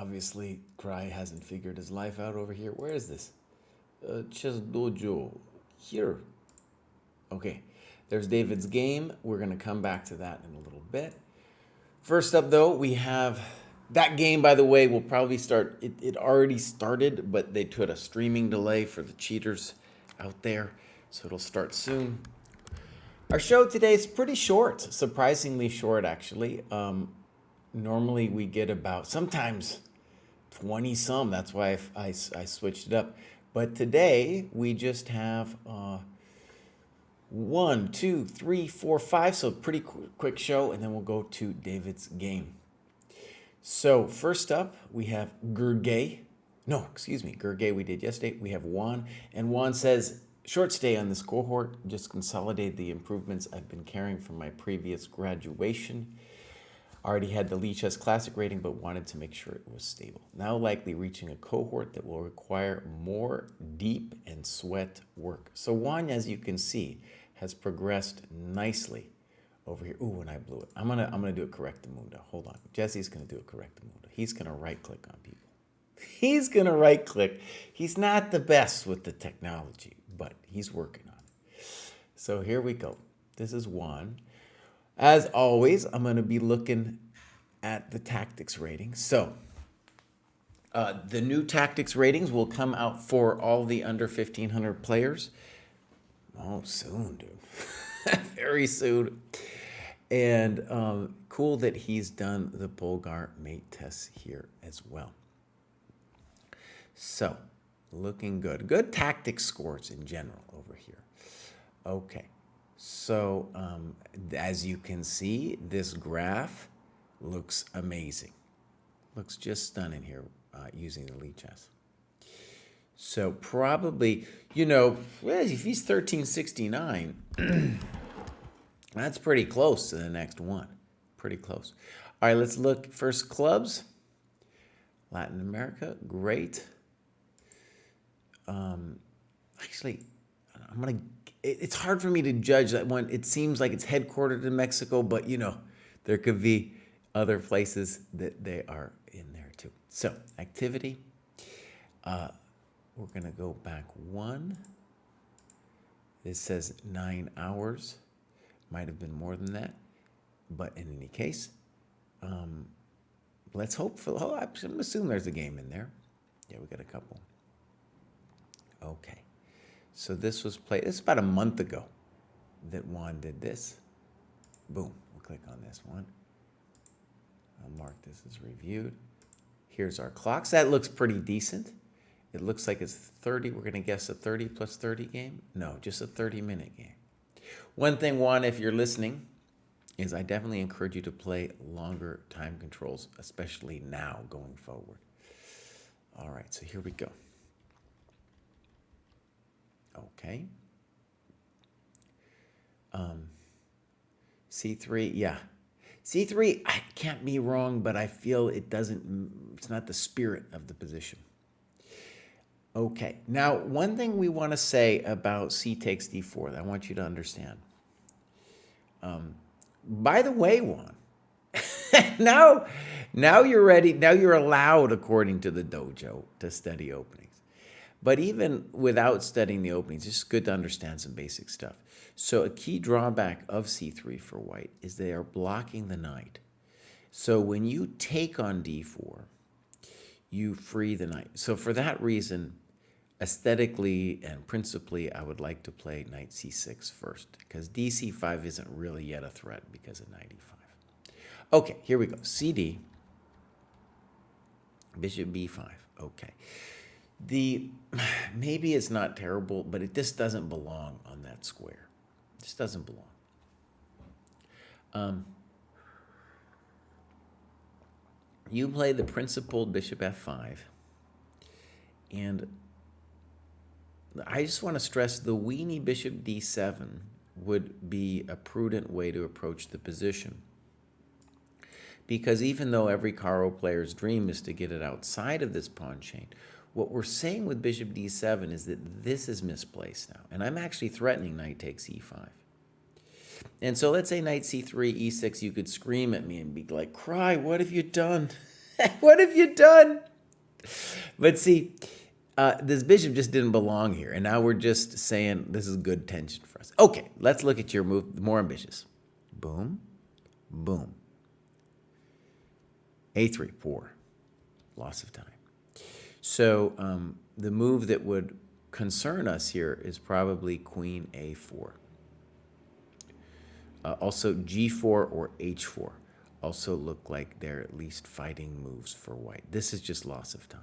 obviously, Kraai hasn't figured his life out over here. Where is this? ChessDojo. Here. Okay. There's David's game. We're going to come back to that in a little bit. First up, though, we have that game, by the way, will probably start. It already started, but they put a streaming delay for the cheaters out there. So it'll start soon. Our show today is pretty short, surprisingly short, actually. Normally we get about sometimes 20 some. That's why I switched it up. But today we just have 1, 2, 3, 4, 5. So pretty quick show, and then we'll go to David's game. So first up we have Gergely. No, excuse me, Gergely we did yesterday. We have Juan, and Juan says, short stay on this cohort, just consolidate the improvements I've been carrying from my previous graduation. Already had the Lichess Classic rating, but wanted to make sure it was stable. Now likely reaching a cohort that will require more deep and sweat work. So Juan, as you can see, has progressed nicely over here. Ooh, and I blew it. I'm gonna do a correctamundo. Hold on. Jesse's gonna do a correctamundo. He's gonna right click on people. He's gonna right click. He's not the best with the technology, but he's working on it. So here we go. This is Juan. As always, I'm going to be looking at the tactics ratings. So the new tactics ratings will come out for all the under 1,500 players. Oh, soon, dude. Very soon. And cool that he's done the Bulgar mate tests here as well. So, looking good. Good tactics scores in general over here. Okay. So, as you can see, this graph looks amazing. Looks just stunning here using the Lichess. So, probably, well, if he's 1369, that's pretty close to the next one. Pretty close. All right, let's look. First, clubs. Latin America, great. Actually, it's hard for me to judge that one. It seems like it's headquartered in Mexico, but there could be other places that they are in there too. So activity, we're gonna go back one. It says 9 hours, might have been more than that, but in any case, let's hope for. I'm assuming there's a game in there. Yeah, we got a couple. Okay. So this was played, it's about a month ago that Juan did this. Boom, we'll click on this one. I'll mark this as reviewed. Here's our clocks. That looks pretty decent. It looks like it's 30. We're gonna guess a 30 plus 30 game? No, just a 30-minute game. One thing, Juan, if you're listening, is I definitely encourage you to play longer time controls, especially now going forward. All right, so here we go. Okay. C3, yeah. C3, I can't be wrong, but I feel it's not the spirit of the position. Okay, now one thing we want to say about C takes D4 that I want you to understand. By the way, Juan, now you're ready, now you're allowed, according to the dojo, to study openings. But even without studying the openings, it's just good to understand some basic stuff. So a key drawback of C3 for white is they are blocking the knight. So when you take on D4, you free the knight. So for that reason, aesthetically and principally, I would like to play knight C6 first, because DC5 isn't really yet a threat because of knight E5. Okay, here we go. CD, bishop B5. Okay. Maybe it's not terrible, but it just doesn't belong on that square. It just doesn't belong. You play the principled bishop F5, and I just want to stress the weenie bishop D7 would be a prudent way to approach the position. Because even though every Karo player's dream is to get it outside of this pawn chain, what we're saying with bishop D7 is that this is misplaced now. And I'm actually threatening knight takes E5. And so let's say knight C3, E6, you could scream at me and be like, Kraai, what have you done? What have you done? But see, this bishop just didn't belong here. And now we're just saying this is good tension for us. Okay, let's look at your move. More ambitious. Boom, boom. A3, poor. Loss of time. So the move that would concern us here is probably queen A4. Also G4 or H4 also look like they're at least fighting moves for white. This is just loss of time.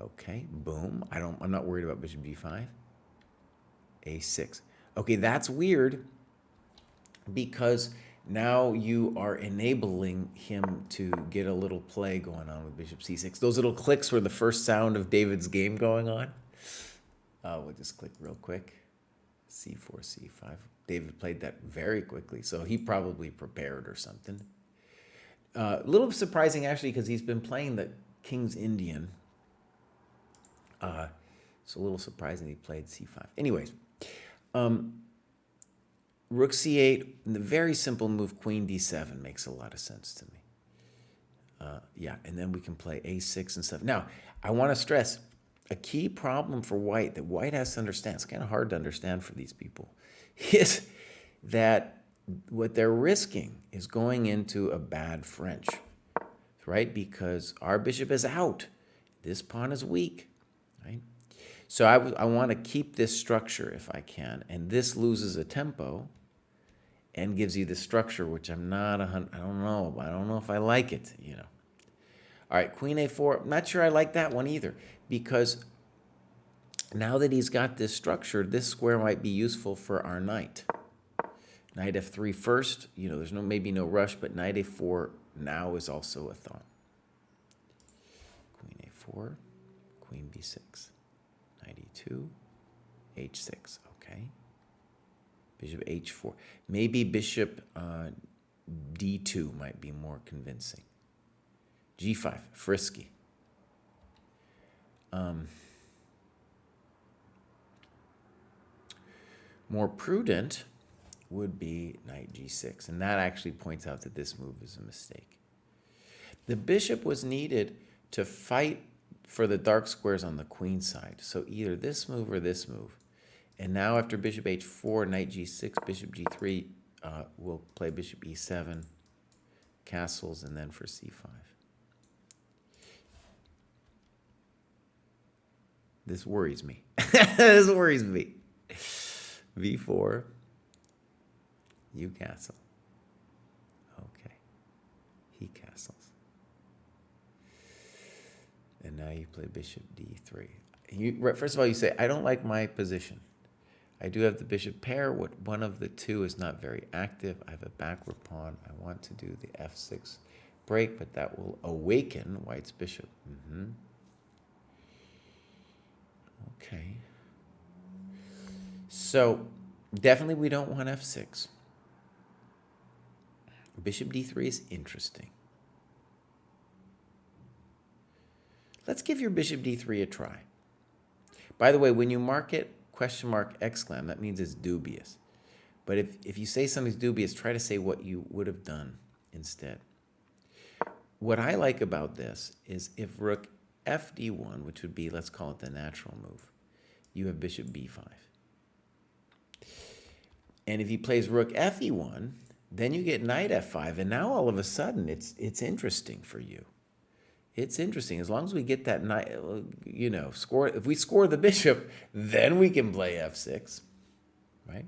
Okay, boom. I'm not worried about bishop G5. A6. Okay, that's weird because now you are enabling him to get a little play going on with bishop C6. Those little clicks were the first sound of David's game going on. We'll just click real quick. C4, C5. David played that very quickly, so he probably prepared or something. A little surprising, actually, because he's been playing the King's Indian. It's a little surprising he played C5. Anyways, Rook C8, and the very simple move Queen D7 makes a lot of sense to me. Yeah, and then we can play A6 and stuff. Now, I want to stress, a key problem for white that white has to understand, it's kind of hard to understand for these people, is that what they're risking is going into a bad French, right? Because our bishop is out. This pawn is weak, right? So I want to keep this structure if I can, and this loses a tempo and gives you the structure, which I'm not, I don't know if I like it, you know. All right, Queen A4, I'm not sure I like that one either, because now that he's got this structure, this square might be useful for our knight. Knight F3 first, you know, there's maybe no rush, but Knight A4 now is also a thought. Queen A4, Queen B6, Knight E2, H6, okay. Bishop H4. Maybe Bishop D2 might be more convincing. G5, frisky. More prudent would be Knight G6, and that actually points out that this move is a mistake. The bishop was needed to fight for the dark squares on the queen side, so either this move or this move. And now after bishop H4, Knight G6, bishop G3, we'll play bishop E7, castles, and then for C5. This worries me. This worries me. V4, you castle. Okay, he castles. And now you play bishop D3. First of all, you say, I don't like my position. I do have the bishop pair. One of the two is not very active. I have a backward pawn. I want to do the F6 break, but that will awaken white's bishop. Okay. So definitely we don't want F6. Bishop D3 is interesting. Let's give your bishop D3 a try. By the way, when you mark it, question mark, exclam, that means it's dubious. But if you say something's dubious, try to say what you would have done instead. What I like about this is if rook FD1, which would be, let's call it the natural move, you have bishop B5. And if he plays rook FE1, then you get knight F5, and now all of a sudden it's interesting for you. It's interesting. As long as we get that knight, you know, score. If we score the bishop, then we can play F6, right?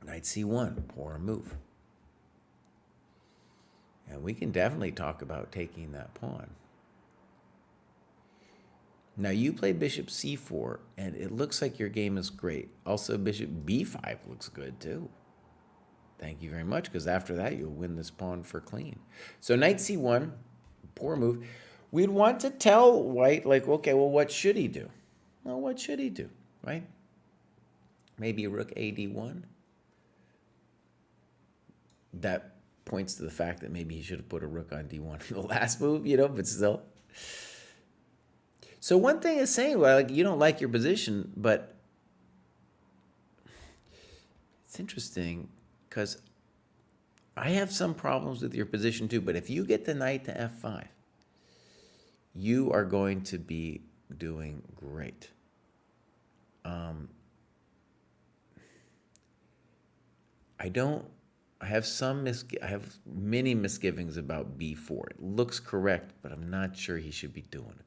Knight C1, poor move. And we can definitely talk about taking that pawn. Now you play bishop C4, and it looks like your game is great. Also, bishop B5 looks good too. Thank you very much, because after that, you'll win this pawn for clean. So knight C1, poor move. We'd want to tell white, like, okay, well, what should he do? Well, what should he do, right? Maybe rook AD1. That points to the fact that maybe he should have put a rook on D1 in the last move, you know, but still. So one thing is saying, well, like, you don't like your position, but it's interesting because I have some problems with your position too, but if you get the knight to f5, you are going to be doing great. I have many misgivings about b4. It looks correct, but I'm not sure he should be doing it.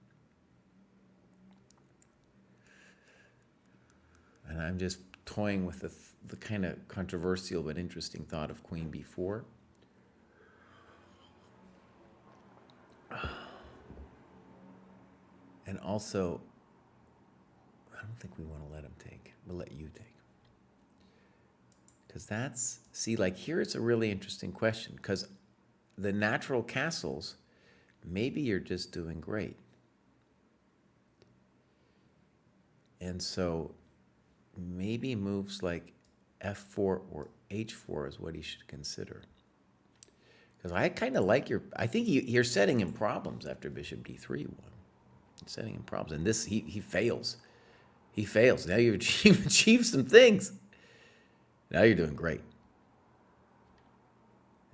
And I'm just toying with the kind of controversial but interesting thought of queen b4. And also, I don't think we want to let him take. We'll let you take. Because see, like here it's a really interesting question. Because the natural castles, maybe you're just doing great. And so maybe moves like f4 or h4 is what he should consider. Because I kind of like I think you're setting him problems after bishop d3. Setting him problems. And this, he fails. He fails. Now you've achieved some things. Now you're doing great.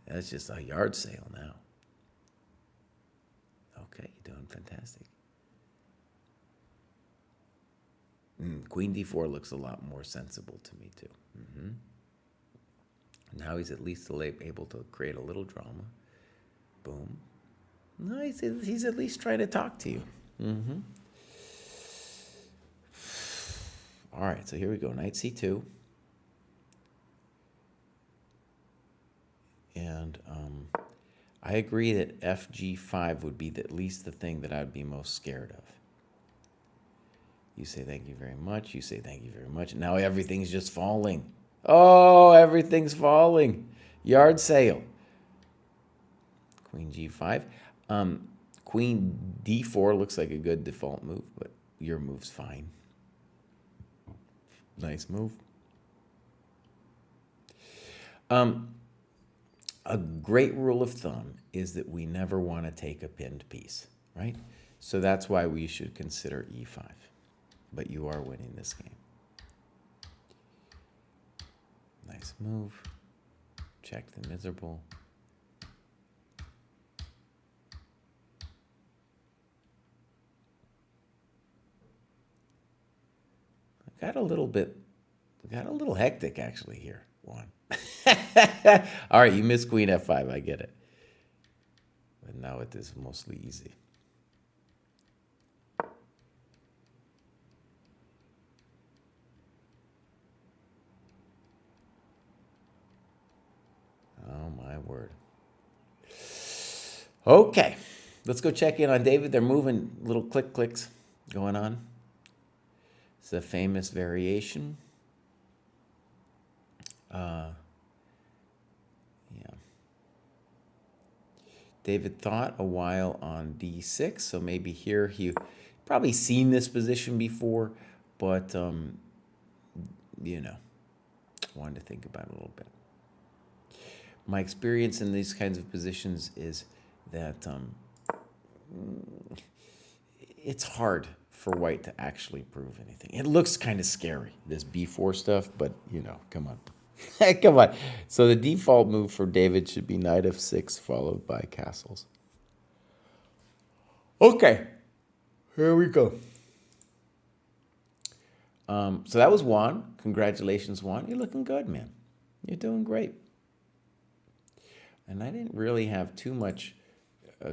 That's just a yard sale now. Okay, you're doing fantastic. Queen d4 looks a lot more sensible to me too. Now he's at least able to create a little drama. Boom. No, he's at least trying to talk to you. All right, so here we go. Knight c2. And I agree that fg5 would be at least the thing that I'd be most scared of. You say thank you very much. You say thank you very much. Now everything's just falling. Oh, everything's falling. Yard sale. Queen g5. Queen d4 looks like a good default move, but your move's fine. Nice move. A great rule of thumb is that we never want to take a pinned piece, right? So that's why we should consider e5. But you are winning this game. Nice move. Check the miserable. Got a little hectic actually here, Juan. All right, you missed queen f5, I get it. But now it is mostly easy. Oh my word. Okay, let's go check in on David. They're moving, little clicks going on. It's a famous variation. Yeah. David thought a while on d6, so maybe here he probably seen this position before, but wanted to think about it a little bit. My experience in these kinds of positions is that it's hard for white to actually prove anything. It looks kind of scary, this b4 stuff, but, come on. Come on. So the default move for David should be knight f6 followed by castles. Okay, here we go. So that was Juan. Congratulations, Juan. You're looking good, man. You're doing great. And I didn't really have too much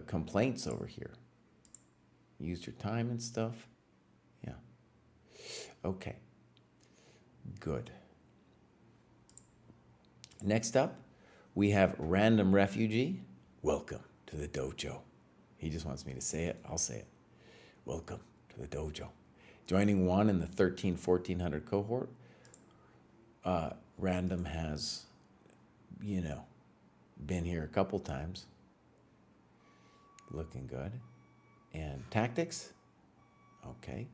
complaints over here. Used your time and stuff. Yeah. Okay. Good. Next up, we have Random Refugee. Welcome to the dojo. He just wants me to say it. I'll say it. Welcome to the dojo. Joining Juan in the 1400 cohort. Random has, been here a couple times. Looking good. And tactics, okay.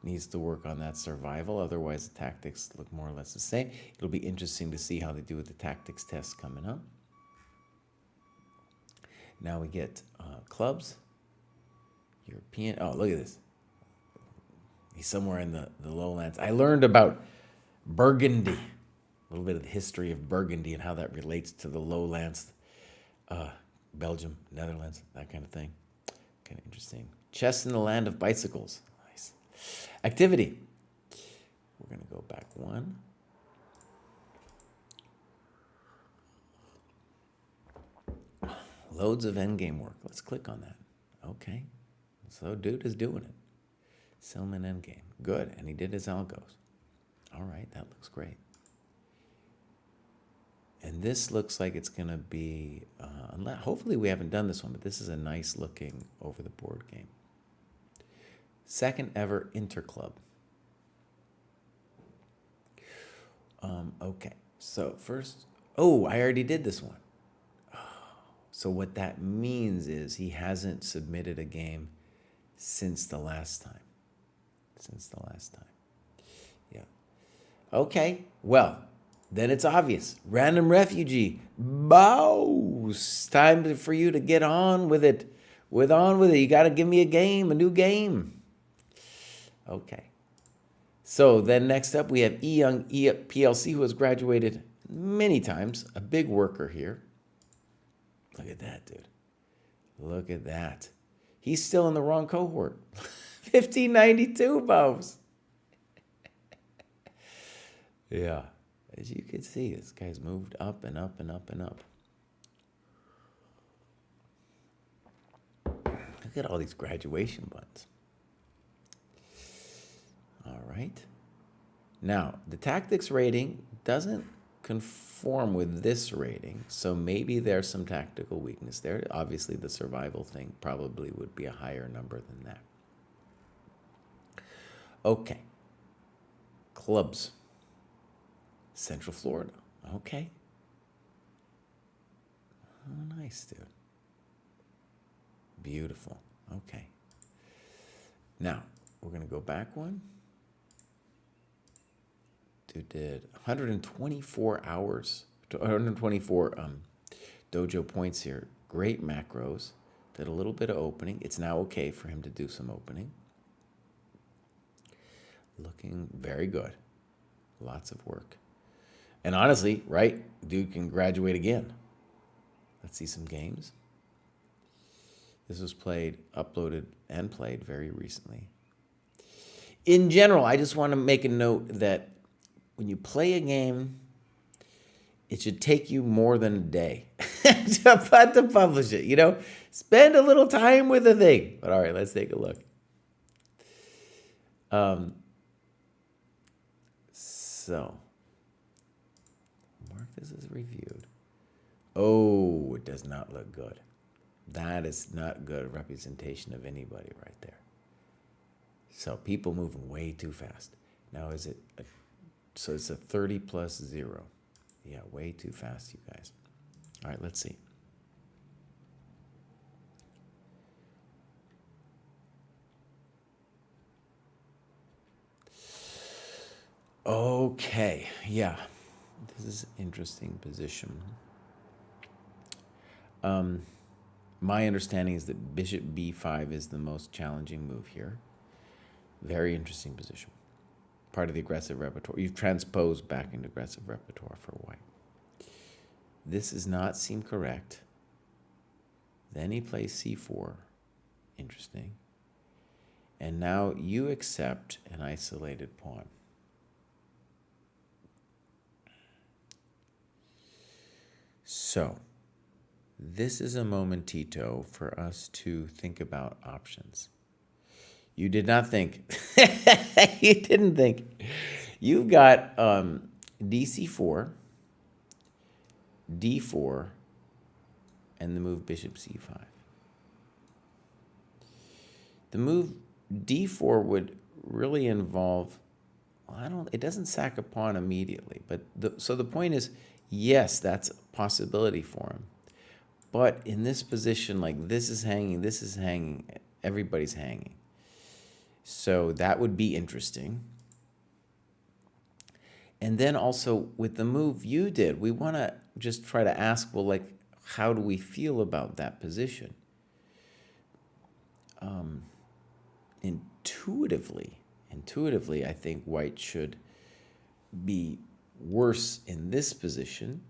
Needs to work on that survival. Otherwise, the tactics look more or less the same. It'll be interesting to see how they do with the tactics test coming up. Now we get clubs. European. Oh, look at this. He's somewhere in the lowlands. I learned about Burgundy. little bit of the history of Burgundy and how that relates to the lowlands, Belgium, Netherlands, that kind of thing. Kind of interesting. Chess in the land of bicycles. Nice. Activity. We're going to go back one. Loads of endgame work. Let's click on that. Okay. So dude is doing it. Silman endgame. Good. And he did his algos. All right. That looks great. And this looks like it's going to be, hopefully we haven't done this one, but this is a nice looking over the board game. Second ever interclub. Okay. So first, I already did this one. So what that means is he hasn't submitted a game since the last time. Yeah. Okay. Well, then it's obvious. Random refugee. Bow. It's time for you to get on with it. You got to give me a new game. Okay. So then next up we have E Young PLC, who has graduated many times. A big worker here. Look at that, dude. Look at that. He's still in the wrong cohort. 1592, Bobs. Yeah. As you can see, this guy's moved up and up and up and up. Look at all these graduation buttons. All right. Now, the tactics rating doesn't conform with this rating, so maybe there's some tactical weakness there. Obviously, the survival thing probably would be a higher number than that. Okay. Clubs. Central Florida. Okay. Oh, nice, dude. Beautiful. Okay. Now, we're going to go back one. Dude did 124 hours, 124 dojo points here. Great macros. Did a little bit of opening. It's now okay for him to do some opening. Looking very good. Lots of work. And honestly, right, dude can graduate again. Let's see some games. This was uploaded and played very recently. In general, I just want to make a note that when you play a game, it should take you more than a day to publish it, you know? Spend a little time with the thing. But all right, let's take a look. So, mark this as reviewed. Oh, it does not look good. That is not good representation of anybody right there. So people moving way too fast. Now is it, so it's a 30 plus 0. Yeah, way too fast, you guys. All right, let's see. Okay, yeah. This is an interesting position. My understanding is that bishop b5 is the most challenging move here. Very interesting position. Part of the aggressive repertoire. You've transposed back into aggressive repertoire for white. This does not seem correct. Then he plays c4. Interesting. And now you accept an isolated pawn. So, this is a momentito for us to think about options. You did not think. You didn't think. You've got dc4, d4, and the move bishop c5. The move d4 would really involve, it doesn't sack a pawn immediately, but so the point is, yes, that's a possibility for him. But in this position, like this is hanging, everybody's hanging. So that would be interesting. And then also with the move you did, we want to just try to ask, well, like, how do we feel about that position? Intuitively, I think white should be worse in this position,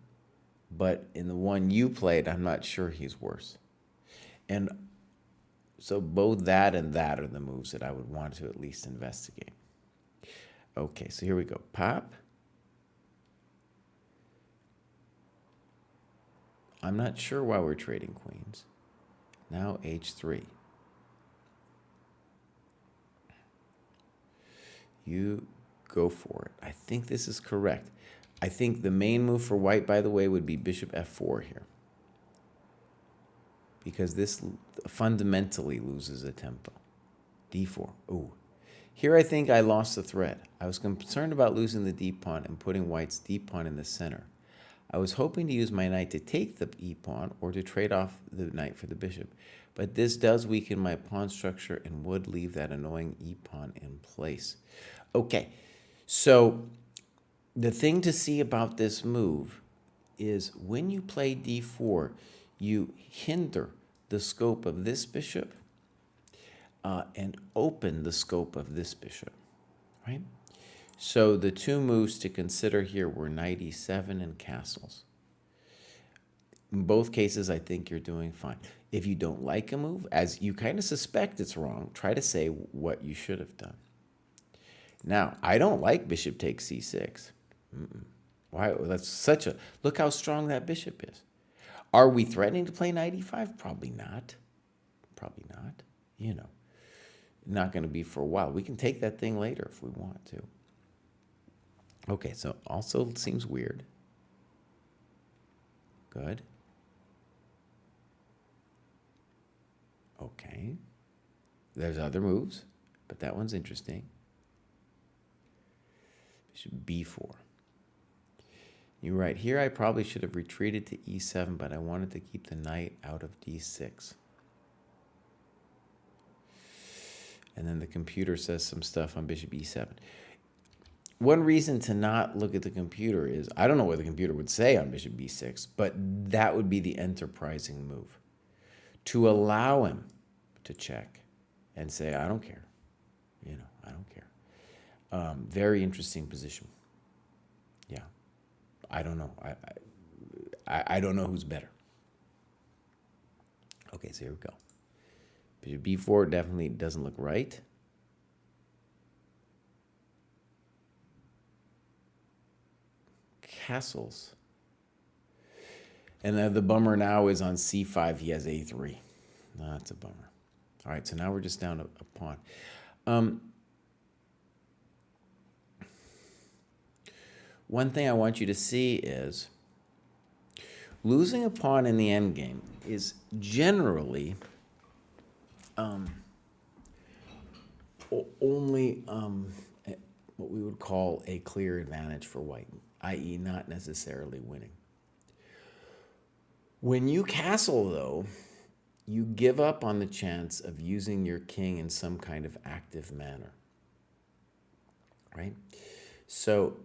but in the one you played, I'm not sure he's worse. And so both that and that are the moves that I would want to at least investigate. Okay, so here we go. Pop. I'm not sure why we're trading queens. Now h3. You go for it. I think this is correct. I think the main move for white, by the way, would be bishop f4 here, because this fundamentally loses a tempo. d4. Ooh. Here I think I lost the thread. I was concerned about losing the d pawn and putting white's d pawn in the center. I was hoping to use my knight to take the e pawn or to trade off the knight for the bishop, but this does weaken my pawn structure and would leave that annoying e pawn in place. Okay, so the thing to see about this move is when you play d4, you hinder the scope of this bishop and open the scope of this bishop, right? So the two moves to consider here were knight e7 and castles. In both cases, I think you're doing fine. If you don't like a move, as you kind of suspect it's wrong, try to say what you should have done. Now, I don't like bishop takes c6. Why? That's such a... Look how strong that bishop is. Are we threatening to play knight e5? Probably not. Probably not. You know, not going to be for a while. We can take that thing later if we want to. Okay, so also seems weird. Good. Okay. There's other moves, but that one's interesting. Bishop b4. You're right. Here I probably should have retreated to e7, but I wanted to keep the knight out of d6. And then the computer says some stuff on bishop e7. One reason to not look at the computer is, I don't know what the computer would say on bishop b6, but that would be the enterprising move. To allow him to check and say, I don't care. You know, I don't care. Very interesting position. Yeah. I don't know. I don't know who's better. Okay, so here we go. Bishop b4 definitely doesn't look right. Castles. And the bummer now is on c5, he has a3. No, that's a bummer. All right, so now we're just down a pawn. One thing I want you to see is losing a pawn in the endgame is generally only what we would call a clear advantage for white, i.e. not necessarily winning. When you castle, though, you give up on the chance of using your king in some kind of active manner, right? So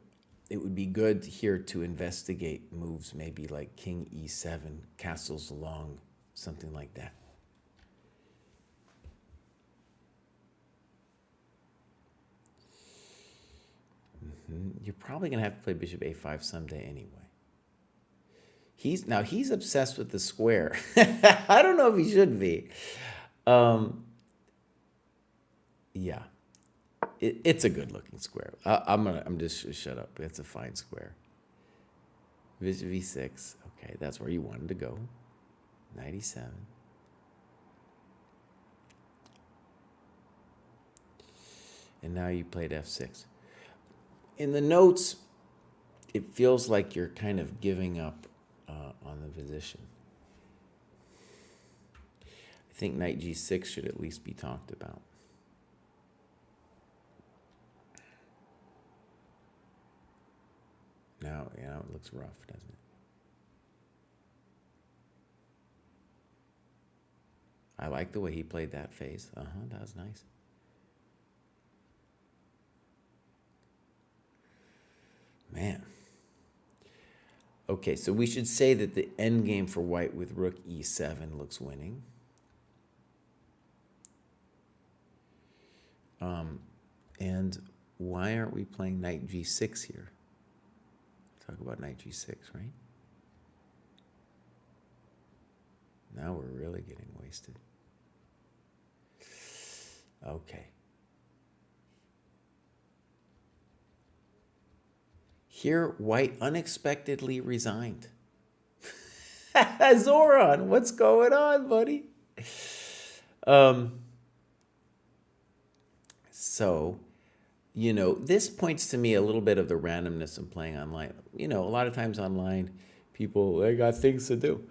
it would be good here to investigate moves maybe like king e7, castles along, something like that. You're probably going to have to play bishop a5 someday anyway. He's obsessed with the square. I don't know if he should be. Yeah, it's a good-looking square. I'm just shut up. It's a fine square. Bishop v6. Okay, that's where you wanted to go. Knight e7. And now you played f6. In the notes, it feels like you're kind of giving up on the position. I think knight g6 should at least be talked about. Now, yeah, it looks rough, doesn't it? I like the way he played that phase. That was nice. Man. Okay, so we should say that the endgame for white with rook e7 looks winning. And why aren't we playing knight g6 here? Talk about knight g6, right? Now we're really getting wasted. Okay. Here, white unexpectedly resigned. Zoran, what's going on, buddy? So, you know, this points to me a little bit of the randomness of playing online. You know, a lot of times online, people, they got things to do.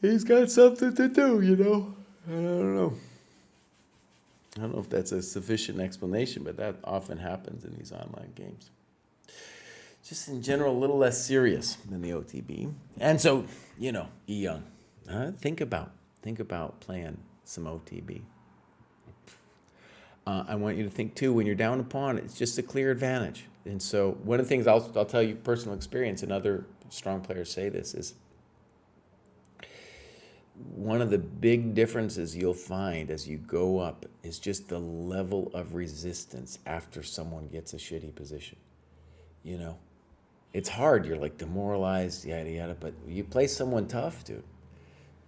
He's got something to do, you know. I don't know. I don't know if that's a sufficient explanation, but that often happens in these online games. Just in general, a little less serious than the OTB. And so, you know, E Young, think about playing some OTB. I want you to think too, when you're down a pawn, it's just a clear advantage. And so one of the things I'll tell you, personal experience, and other strong players say this, is one of the big differences you'll find as you go up is just the level of resistance after someone gets a shitty position. You know, it's hard. You're like demoralized, yada, yada. But you play someone tough, dude,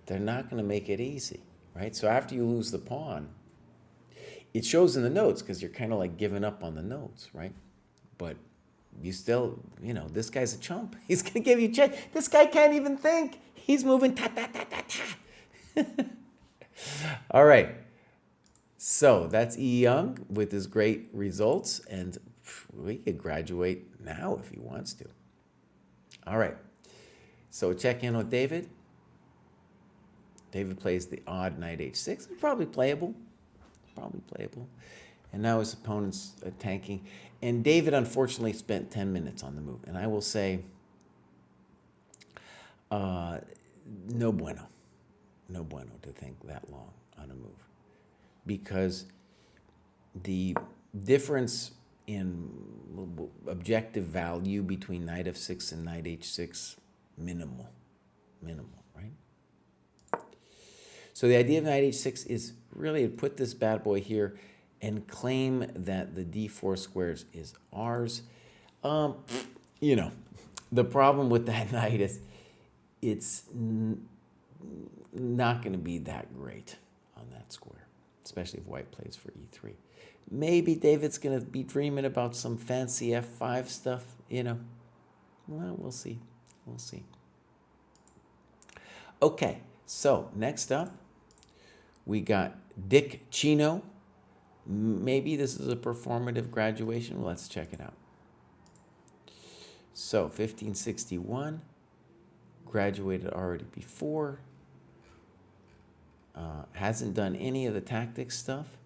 they're not going to make it easy, right? So after you lose the pawn, it shows in the notes because you're kind of like giving up on the notes, right? But you still, you know, this guy's a chump. He's going to give you check. This guy can't even think. He's moving ta ta ta ta ta. All right. So that's E Young with his great results, and we could graduate now if he wants to. All right. So check in with David. David plays the odd knight h6. It's probably playable. And now his opponent's tanking. And David, unfortunately, spent 10 minutes on the move. And I will say, no bueno. No bueno to think that long on a move. Because the difference in objective value between knight f6 and knight h6, minimal, right? So the idea of knight h6 is really to put this bad boy here and claim that the d4 squares is ours. You know, the problem with that knight is it's not going to be that great on that square, especially if white plays for e3. Maybe David's going to be dreaming about some fancy f5 stuff, you know. Well, we'll see. Okay, so next up, we got Dick Chino. Maybe this is a performative graduation. Let's check it out. So 1561, graduated already before. Hasn't done any of the tactics stuff.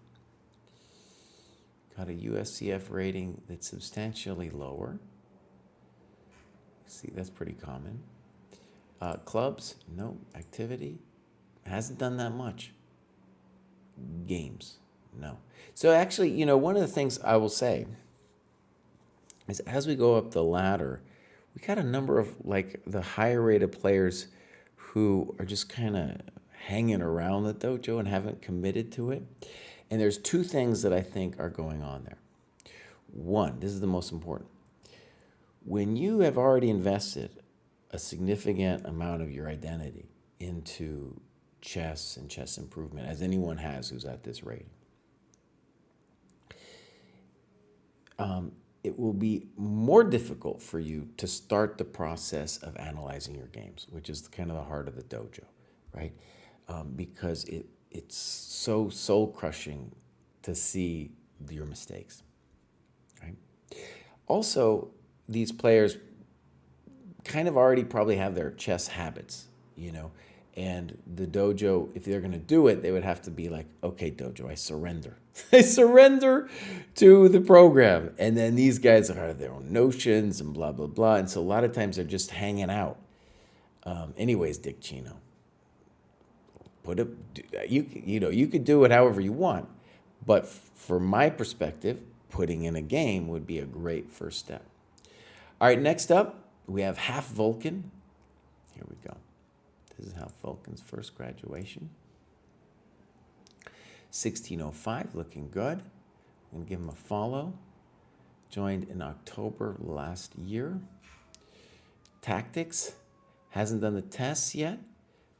Got a USCF rating that's substantially lower. See, that's pretty common. Clubs, no. Activity, hasn't done that much. Games, no. So actually, you know, one of the things I will say is as we go up the ladder, we got a number of like the higher rated players who are just kind of hanging around the dojo and haven't committed to it. And there's two things that I think are going on there. One, this is the most important. When you have already invested a significant amount of your identity into chess and chess improvement, as anyone has who's at this rating, it will be more difficult for you to start the process of analyzing your games, which is kind of the heart of the dojo, right? Because it's so soul-crushing to see your mistakes, right? Also, these players kind of already probably have their chess habits, you know, and the dojo, if they're going to do it, they would have to be like, okay, dojo, I surrender. I surrender to the program. And then these guys have their own notions and blah, blah, blah. And so a lot of times they're just hanging out. Anyways, Dick Chino, you could do it however you want. But from my perspective, putting in a game would be a great first step. All right, next up, we have Half Vulcan. Here we go. This is Half Vulcan's first graduation. 1605, looking good. I'm going to give him a follow. Joined in October last year. Tactics hasn't done the tests yet,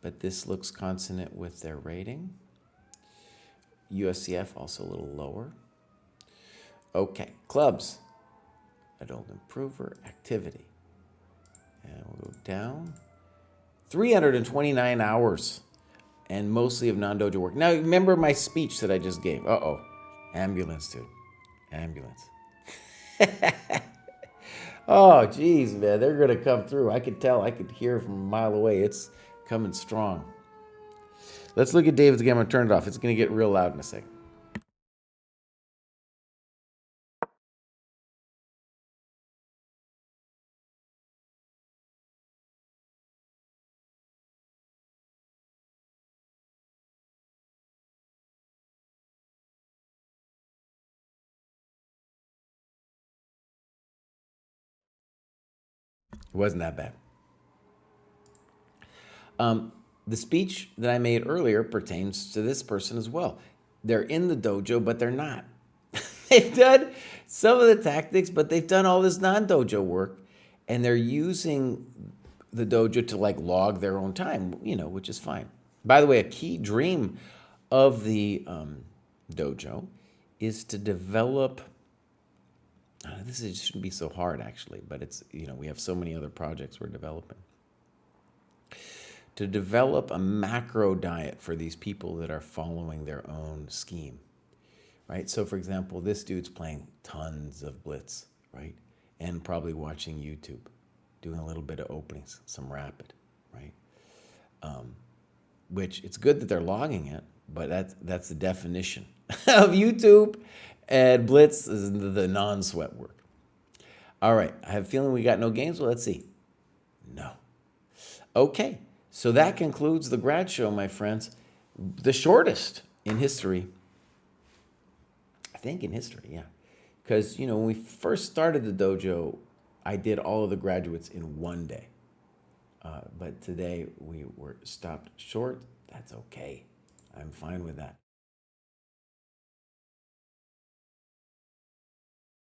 but this looks consonant with their rating. USCF also a little lower. Okay, clubs. Adult improver, activity. And we'll go down. 329 hours. And mostly of non-dojo work. Now, remember my speech that I just gave. Uh-oh. Ambulance, dude. Ambulance. Oh, geez, man. They're going to come through. I could tell. I could hear from a mile away. It's coming strong. Let's look at David's game. I'm going to turn it off. It's going to get real loud in a second. It wasn't that bad. The speech that I made earlier pertains to this person as well. They're in the dojo, but they're not. They've done some of the tactics, but they've done all this non-dojo work, and they're using the dojo to like log their own time, you know, which is fine. By the way, a key dream of the dojo is to develop. This shouldn't be so hard, actually, but it's, you know, we have so many other projects we're developing. To develop a macro diet for these people that are following their own scheme, right? So, for example, this dude's playing tons of blitz, right? And probably watching YouTube, doing a little bit of openings, some rapid, right? Which it's good that they're logging it, but that's the definition of YouTube, and blitz is the non-sweat work. All right, I have a feeling we got no games. Well, let's see. No. Okay, so that concludes the grad show, my friends. The shortest in history. I think in history, yeah. Because, you know, when we first started the dojo, I did all of the graduates in one day. But today we were stopped short. That's okay. I'm fine with that.